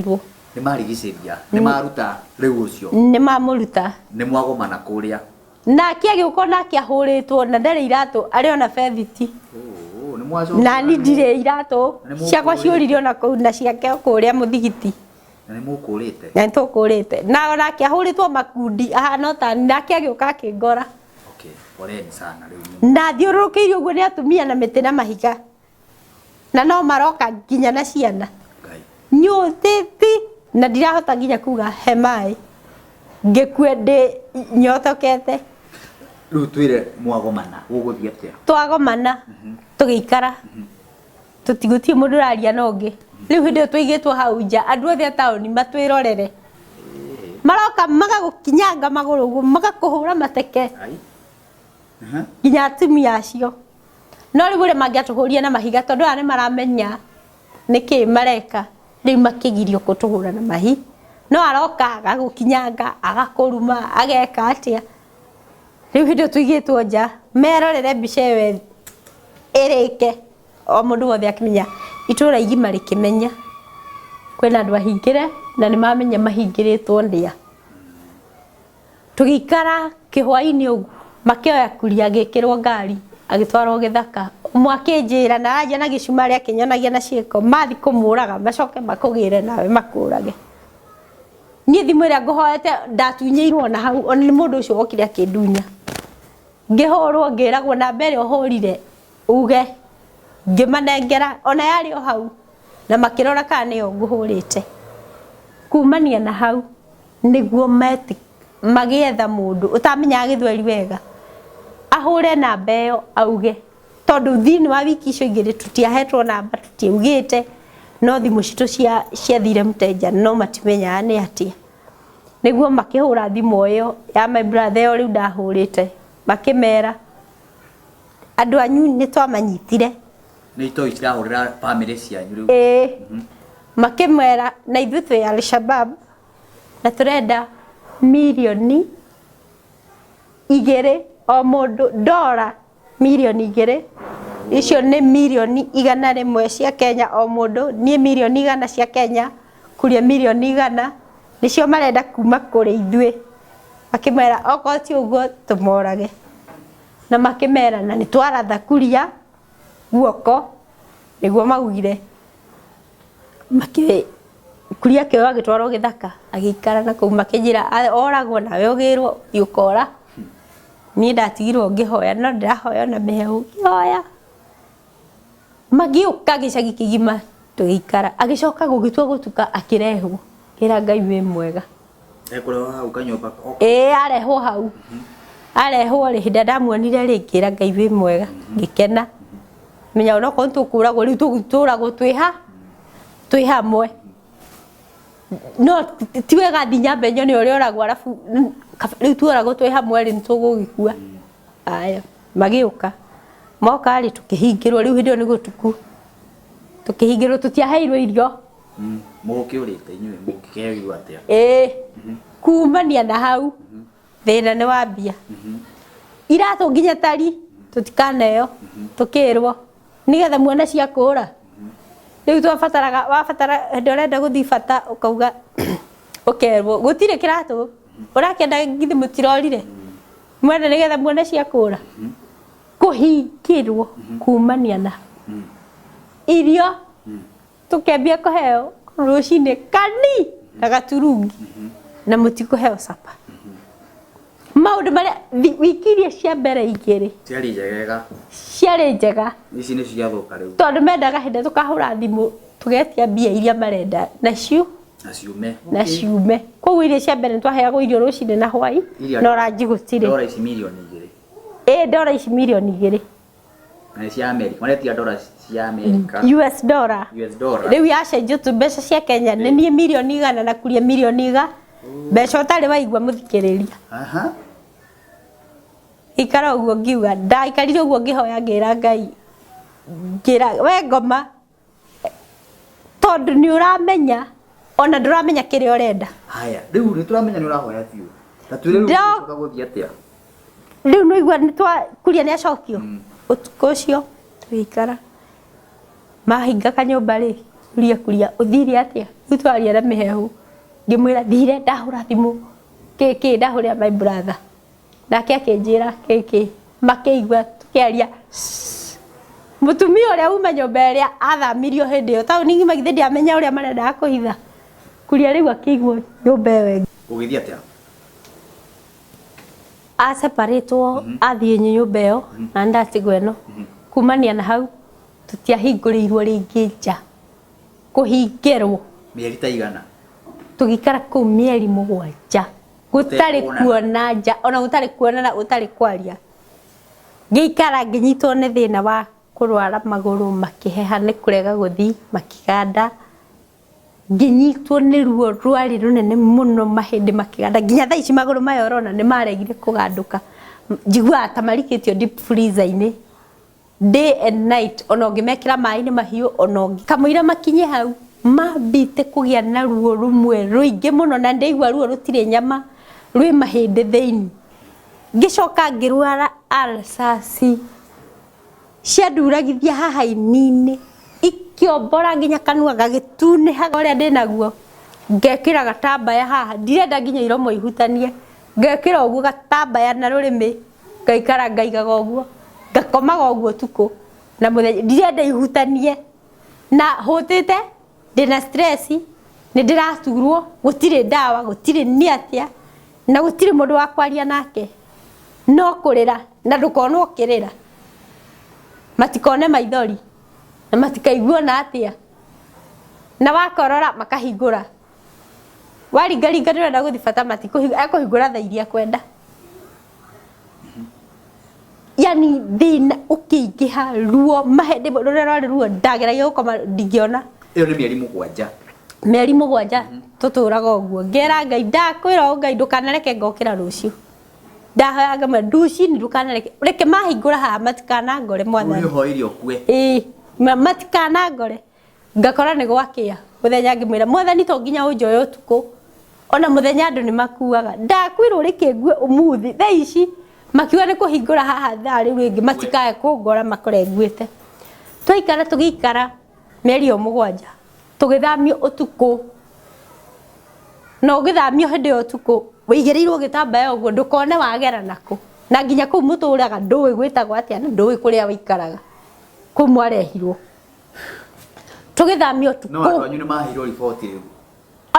marigicĩrirwo nĩ marigicĩria nĩ maruta rĩu ũcio nĩ mamuruta nĩ mwagomana kũrĩa na kĩagĩũko na kĩahũrĩtwo na ndarĩ iratũ arĩ ona bethiti nĩ mwacoka na ni ndirĩ iratũ ciakwa ciũririo na kũu na ciake kũrĩa mũthigiti na nĩ mũkũrĩte na nĩ tũkũrĩte na ona kĩahũrĩtwo makundi ahana ta na kĩagĩũka kĩngora okay poleni sana rĩu na thiũrũrũkĩirio ũguo nĩ atumia na mĩtĩ na mahiga na no maroka nginya na ciana nyũtĩti na ndirahota nginya kuga he maĩ ngĩkue ndĩ nyotokete rĩu twĩre mwagomana ũgũthiĩ atĩa twagomana tũgĩikara tũtigũthiĩ mũndũ ũraria na ũngĩ rĩu hĩndĩ ĩyo tũigĩtwo hau nja andũ othe a taũni matwĩrorere maroka magagũkinyanga magũrũ ũguo magakũhũra mateke nginya atumia acio no rĩu ũrĩa mangĩatũhũria na mahiga tondũ aya nĩ maramenya nĩkĩ mareka rĩu makĩgirio kũtũhũra na mahi no aroka agagũkinyanga agakũruma ageka atĩa rĩu hĩndĩ ĩyo tũigĩtwo nja merorere mbica ĩyo ĩrĩke o mũndũ wothe akĩmenya itũra igima rĩkĩmenya kwĩna andũ ahingĩre na nĩ mamenya mahingĩrĩtwo ndĩa tũgĩikara kĩhwainĩ ũguo makĩoya kuria agĩkĩrwo ngari agĩtwarwo Gĩthaka ũmwe akĩnjĩra na aja na gĩcumarĩ akĩnyonagia na ciĩko mathi kũmũraga macoke makũgĩre nawe makũrage niĩ thimũ ĩrĩa ngũhoete ndatunyĩirwo na hau ona nĩ mũndũ ũcio wokire akĩndunya ngĩhũrwo ngĩragwo na mbere ũhũrire uge ngĩmanengera ona yarĩ o hau na makĩrora kana nĩyo ngũhũrĩte kumania na hau nĩguo magĩetha mũndũ ũtamenyaga Gĩthweri wega ahũre namba ĩyo auge tondũ thĩinĩ wa wiki icio igĩrĩ tũtiahetwo namba tũtiaugĩte no thimũ citũ ciathire mũteja no matimenyaga nĩ atĩa nĩguo makĩhũra thimũ ĩyo ya my brother ĩyo rĩu ndahũrĩte makĩmera andũ anyu nĩ twamanyitire nĩ itoi cirahũrĩra family cianyu rĩu makĩmera na ithuĩ twĩ Al-Shabab na tũrenda milioni 2 o mũndũ dola milioni 2 icio nĩ milioni 100 cia Kenya o mũndũ niĩ milioni 100 cia Kenya kuria milioni 100 nicio marenda kuma kũrĩ ithuĩ makĩmera okorwo ti ũguo tũmorage na makĩmera na nĩ twaratha kuria guoko nĩguo maugire kuria kĩo agĩtwarwo Gĩthaka agĩikara na kũu makĩnjĩra oragwo nawe ũgĩrwo thiũkora niĩ ndatigirwo ngĩhoya no ndĩrahoya na mĩhehu ngĩhoya magĩũka gĩcagi kĩgima tũgĩikara agĩcoka gũgĩtua gũtuka akĩrehwo kĩra Ngai wĩ mwega ekũrehwo hau kanyũmba arehwo hau arehwo rĩ hĩndĩ ndamuonire rĩ kĩra Ngai wĩ mwega ngĩkena menya onokorwo tũkũragwo rĩu tũgũtũragwo twĩ hamwe no ti wega thinya mbenyo nĩ ũrĩa ũragwo arabu rĩu tuoragwo twĩ hamwe rĩ nĩtũgũgĩkua aya magĩũka moka rĩ tũkĩhingĩrwo rĩu hĩndĩ ĩyo nĩ gũtuku tũkĩhingĩrwo tũtiaheirwo irio mũgũkĩũrĩte inyuĩ mũgĩkĩheirwo atĩa kumania na hau thĩna nĩ wa mbia iratũ nginya tari tũtikaneo tũkĩrwo nĩgetha muone cia kũra rĩu wabatara hĩndĩ ũrenda gũthiĩ bata ũkauga ũkerwo gũtirĩ kĩratũ ũrakĩenda githĩ mũtirorire mwenda nĩgetha muone cia kũra kũhingĩrwo kumania na irio tũkĩambia kũheo rũcinĩ kani na gaturungi na mũtikũheo capa maũndũ marĩa wiki iria cia mbere igĩrĩ ciarĩ njega ici nĩ ciathũka rĩu tondũ mendaga hĩndĩ tũkahũra thimũ tũgetia mbia iria marenda na ciume koguo iria cia mbere twaheagwo irio rũcinĩ na hwaĩ no ranji gũtirĩ dola ici milioni 2 dola ici milioni 2 na cia Amerika maretia dola cia Amerika US dollar rĩu yacenjio tu mbeca cia Kenya nĩ niĩ milioni 100 na kuria milioni 100 mbeca ũtarĩ waigua mũthikĩrĩria ikara ũguo ngiuga ndaikarire ũguo ngĩhoya ngĩra Ngai ngĩra we ngoma tondũ nĩ ũramenya ona ndũramenya kĩrĩa ũrenda haya rĩu nĩ tũramenya nĩ ũrahoya biũ ta twĩre rĩu tũgũthiĩ atĩa rĩu nĩ igua nĩ kuria nĩ acokio ũtukũ ũcio tũgĩikara mahinga kanyũmba rĩ kuria ũthire atĩa utwaria na mihehu ngimwira thire ndahura thimu kiki ndahurira my brother nake akinjira kiki makeigwa tukiaria mutumia uria uma nyomba iria athamirio hindi yo tauni ngima githe ndiamenya uria marenda kuhitha kuria riu akigwo nyomba ĩyo ugithia atia a separate athie nyomba ĩyo na ndatigwo ĩno kumania na hau tutiahingũrĩirwo rĩngĩ nja kũhingĩrwo mieri ta igana tugikara kũu mieri 7 gũtarĩ kuona nja ona gũtarĩ kuona na gũtarĩ kwaria ngĩikara ngĩnyitwo nĩ thĩna wa kurwara magũrũ makiheha nĩ kurega guthi makiganda nginyitwo nĩ ruo rwari runene muno mahĩndĩ makiganda nginya thaa ici magũrũ maya ũrona nĩ maregire kũgandũka njiguaga ta marikĩtio deep freezer-inĩ day and night ona ũngĩmekĩra maĩ-inĩ mahiũ ona kamũira makinye hau mambite kũgĩa na ruo rumwe rũingĩ mũno na ndaigua ruo rũtirĩ nyama rwĩ mahĩndĩ thĩinĩ ngĩcoka ngĩrwara alsasi cianduragithia haha ini-inĩ ikĩombora nginya kanua gagĩtunĩhaga ũrĩa ndĩnaguo ngekĩra gatambaya haha ndirenda nginya iromo ihutanie ngekĩra ũguo gatambaya na rũrĩmĩ ngaikara ngaigaga ũguo ngakomaga ũguo tukũ na mũthenya ndirenda ihutanie na hũtĩte ndĩna stress nĩ ndĩraturwo gũtirĩ ndawa gũtirĩ nĩ atĩa na gũtirĩ mũndũ wa kwaria nake no kũrĩra na ndũkonwo ũkĩrĩra matikone maithori na matikaiguo na atĩa na wakorora makahingũra waringaringa ndĩrenda gũthi bata matikũhingũra thaa iria kwenda yani thĩna ũkĩingĩha ruo mahĩndĩ rũrĩa rwarĩ ruo ndageragia gũkoma ndingĩona ĩyo nĩ mieri 7 mieri 7 tutũraga ũguo ngera Ngai ndakwĩra Ngai ndũkanareke ngokĩra rũciũ ndahoyaga manduci ni ndũkanareke reke mahingũra haha matikanangore mwathani ũrĩhoire okue matikanangore ngakora nĩ gwakĩa mũthenya ngĩmwĩra mwathani to nginya ũnjoye ũtukũ ona mũthenya andũ nĩ makuaga ndakwĩrwo reke ngue ũmũthĩ thaa ici makiuga nĩ kũhingũra haha thaa rĩu rĩngĩ matikae kũngora makore nguĩte twaikara tũgĩikara mieri 7 tũgĩthamio ũtukũ no gĩthamio hĩndĩ ya ũtukũ wĩigĩrĩirwo gĩtambaya ũguo ndũkone wagera nako na nginya kũu mũtũraga ndũĩ gwĩtagwo atĩa na ndũĩ kũrĩa wĩikaraga kũu mwarehirwo tũgĩthamio ũtukũ no andũ anyu nĩ maheirwo riboti rĩu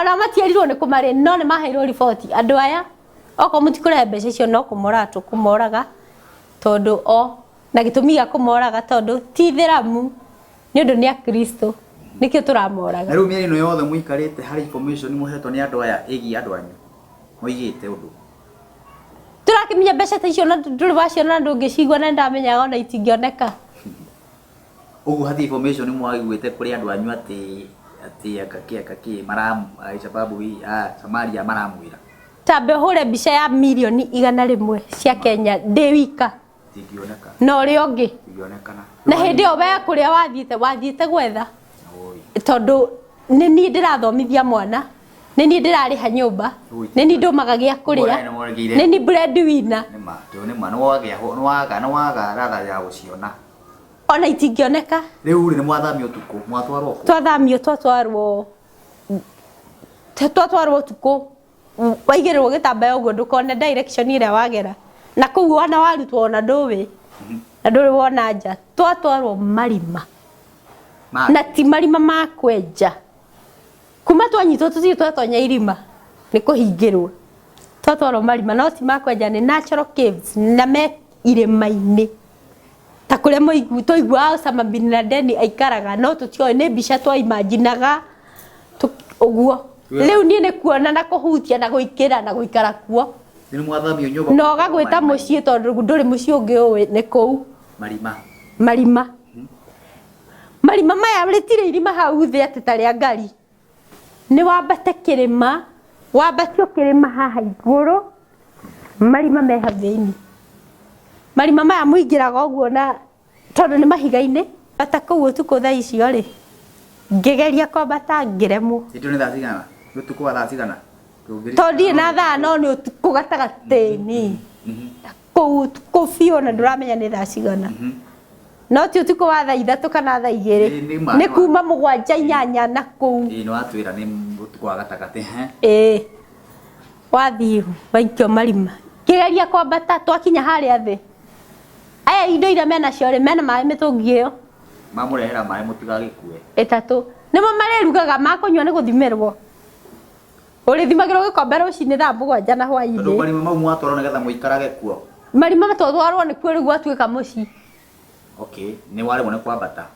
ona matierirwo nĩ kũmarĩ no nĩ maheirwo riboti andũ aya oko mũtikũrehe mbeca icio no kũmoraga tũkũmoraga tondũ na gĩtũmi gĩa kũmoraga tondũ ti thĩramu nĩ ũndũ nĩ akristo nikio turamoraga na rĩu mĩeri ĩno yothe mũikarĩte harĩ information mũhetwo nĩ andũ aya ĩgiĩ andũ anyu moigĩte ũndũ turakĩmenya mbeca ta icio na ndũrĩ waciona ndũngĩcigua na ndamenyaga ona itingĩoneka ũguo hathi information mwaiguĩte kũrĩ andũ anyu atĩ akaki sababu Samaria maramwĩra tambe hũre mbica ya milioni 100 cia Kenya ndĩ wika tingĩoneka no ũrĩa ũngĩ tingĩonekana na hĩndĩ ĩyo we kũrĩa wathiĩte gwetha tondũ nĩ niĩ ndĩrathomithia mwana nĩ niĩ ndĩrarĩha nyũmba nĩ niĩ ndũmaga gĩa kũrĩa nĩ niĩ breadwinner nĩ ma nĩ waga ratha ya gũciona ona itingĩoneka rĩu nĩ mwathamio ũtukũ mwatwarwo twathamio twatwarwo ũtukũ waigĩrĩrwo gĩtambaya ũguo ndũkone direction ĩrĩa wagera na kũu ona warutwo ona ndũĩ na ndũrĩ wona nja twatwarwo marima na ti marima ma kwenja kuma twanyitwo tũthiĩ twatonya irima nĩ kũhingĩrwo twatwarwo marima no ti ma kwenja nĩ natural caves na me irĩma-inĩ ta kũrĩa tũiguaga Osama bin Laden aikaraga no tũtioĩ nĩ mbica twaimaginaga ũguo rĩu niĩ nĩ kuona na kũhutia na gũikĩra na gũikara kuo nĩ mwathamio nyũmba no gagwĩta mũciĩ tondũ ndũrĩ mũciĩ ũngĩ ũĩ nĩ kũu marima maya rĩtirĩ irima hau thĩ atĩ ta rĩa ngari nĩ wambate kĩrĩma wambatio kĩrĩma haha igũrũ marima me hau thĩinĩ marima maya mũingĩraga ũguo na tondũ nĩ mahiga-inĩ bata kũu ũtukũ thaa icio rĩ ngĩgeria kwambata ngĩremwo nĩ thaa cigana ũtukũ wa thaa cigana tondũ na thaa no nĩ ũtukũ gatagatĩ-inĩ kũu biũ na ndũramenya nĩ thaa cigana no ti utuko wa thaa 3 kana thaa 2 ni kuma 7-8 na kuu no atwira ni utuko wa gatakate wathi waikio marima kigeria kwambata twakinya haria thi aya indo ira mena cio mena mai mitungi iyo mamurehera mai mutigagikue 3 nimo marerugaga makunywa ni guthimirwo uri thimagirwo gikombe rucini thaa 7 na hwaini ndo marima mau mwatwaro nigetha muikarage kuo marima matwarwo ni kuo rigu atuika muci okay ni wale mwana kwambata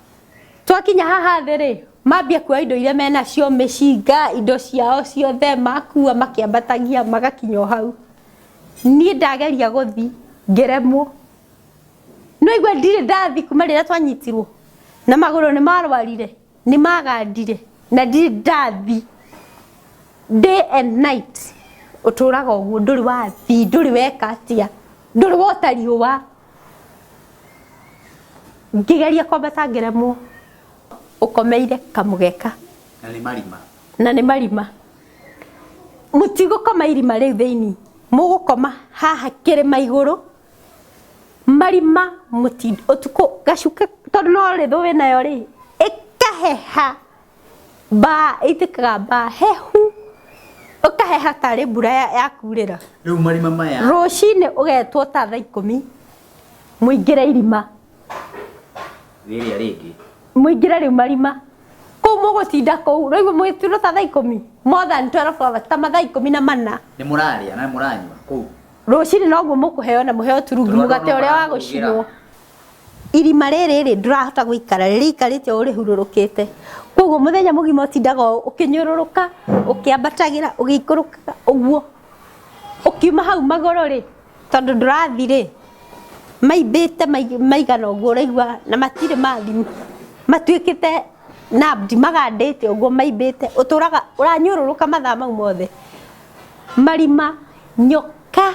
twakinya haha thiri mambia kwa indo ira mena cio mishinga indo ciao ciothe makua makiambatagia magakinya hau ni ndageria guthi ngeremwo no igwe ndire ndathi kuma rira twanyitirwo na maguru ni marwarire ni magandire na ndire ndathi day and night uturaga uguo nduri wathi nduri weka atia nduri wotariwa ngigeria kwambata ngeremwo ukomeire kamugeka na ni marima mutigo koma irima riu theini mugukoma haha kirima iguru marima mutindo utuko gacuka tondu no ri thuwe nayo ri ikaheha ba itikaga ba hehu ukaheha tari mbura ya kurira riu marima maya rucini ugetwo ta thaa 10 muingire irima riria ringi muingire riu marima kuu mugutinda kuu riu mwitiro ta thaa 10 more than 12 hours ta mathaa 14 ni muraria na muranywa kuu rucini no guo mukuheo na muheo turungi mugate uria wa gucinwo irima riri ndurahota guikara ririkarite uri hururukite koguo muthenya mugima utindaga ukinyururuka ukiambatagira ugiikuruka uguo ukiuma hau magoro ri tondu ndurathire maibite maigana uguo raigwa na matire mathimu matuikite nabdi magandite uguo maibite uturaga uranyururuka mathaa mau mothe marima nyoka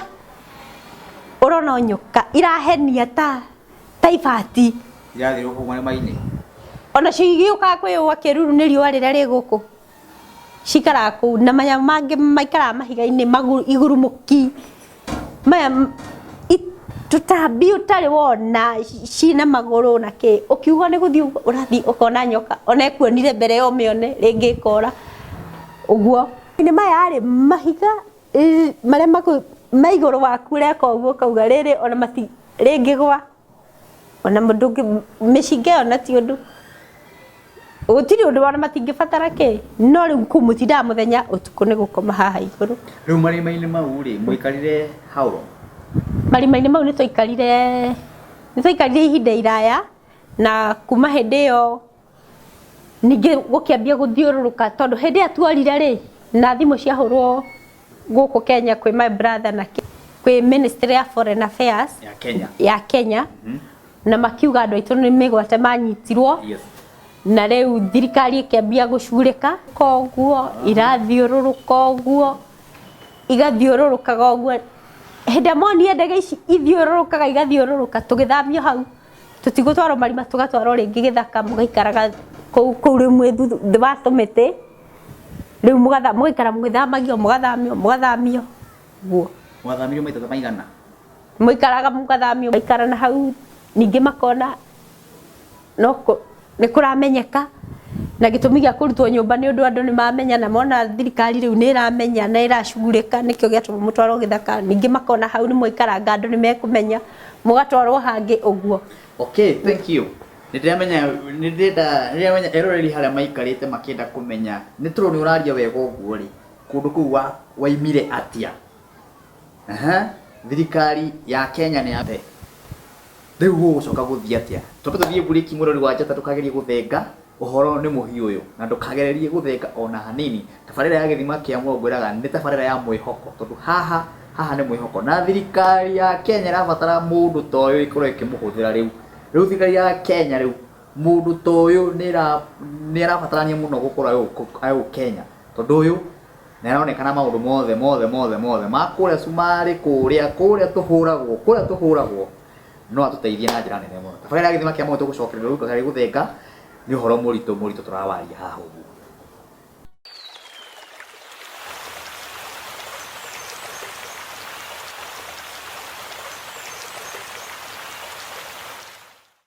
urona nyoka irahenia ta taifati irathiro ku marima-ini ona cigiuka kwiyua kiruru ni riua riria ri guku cikara ku na manya mangi maikara mahiga-ini maguru igurumuki maya tutambi utari wona cina maguru na ki ukiuga ni guthi urathi ukona nyoka ona ekuonire mbere yo mione ringi ikora uguo ni maya ari mahiga maria maiguru waku reka uguo kauga riri ona mati ringi gwa ona mundu mishinge ona ti undu utiri undu wana matingibatara ki no riu kumutinda muthenya utuku ni gukoma haha iguru riu marima-ini mau ri muikarire how marima-ini mau ni twikarire ihinda iraya na kuma hindi iyo ningi gukiambia guthiururuka tondu hindi atwarire ri na thimu ciahurwo guku Kenya kwi my brother na kwi Ministry of Foreign Affairs ya Kenya na makiuga andu aitu ni migwate manyitirwo na riu thirikari ikiambia gucurika koguo irathiururuka uguo igathiururukaga uguo hende monie ndege ici ithiururukaga igathiururuka tugithamio hau tutigutwarwo marima tugatwarwo ringi githaka mugaikaraga kuu rimwe thi wa tumiti riu mugaikara mugithamagio mugathamio guo mwathamirio maita maigana muikaraga mugathamio muikara na hau ningi makona noko ni kuramenyeka na gitumi gia kurutwo nyumba ni undu andu ni mamenya na mona thirikari riu ni iramenya na iracugurika nikio giatuma mutwarwo githaka ningi makona hau ni muikaranga andu ni mekumenya mugatwarwo hangi uguo okay thank you ndirenda eroreri haria maikarite makienda kumenya ni turoni uraria wega uguo ri kundu kuu waimire atia thirikari ya Kenya ni ape riu gucoka guthia atia twabe tuthie buriki murori wa Njata tukagerie guthenga uhoro ni muhiu uyu na ndukagererie guthenga ona hanini tabarira ya Githima Kia Muoyo ngwiraga ni tabarira ya mwihoko tondu haha ni mwihoko na thirikari ya Kenya irabatara mundu toyo ikorwo ikimuhuthira riu thirikari ya Kenya riu mundu toyo ni irabatarania muno gukorwo ayo Kenya tondu uyu neraonekana maundu mothe makuria sumari kuria tuhuragwo no atuteithie na njira nene muno tabarira ya Githima Kia Muoyo tugucokereria riu tukari guthenga ni uhoro murito turawaria haha.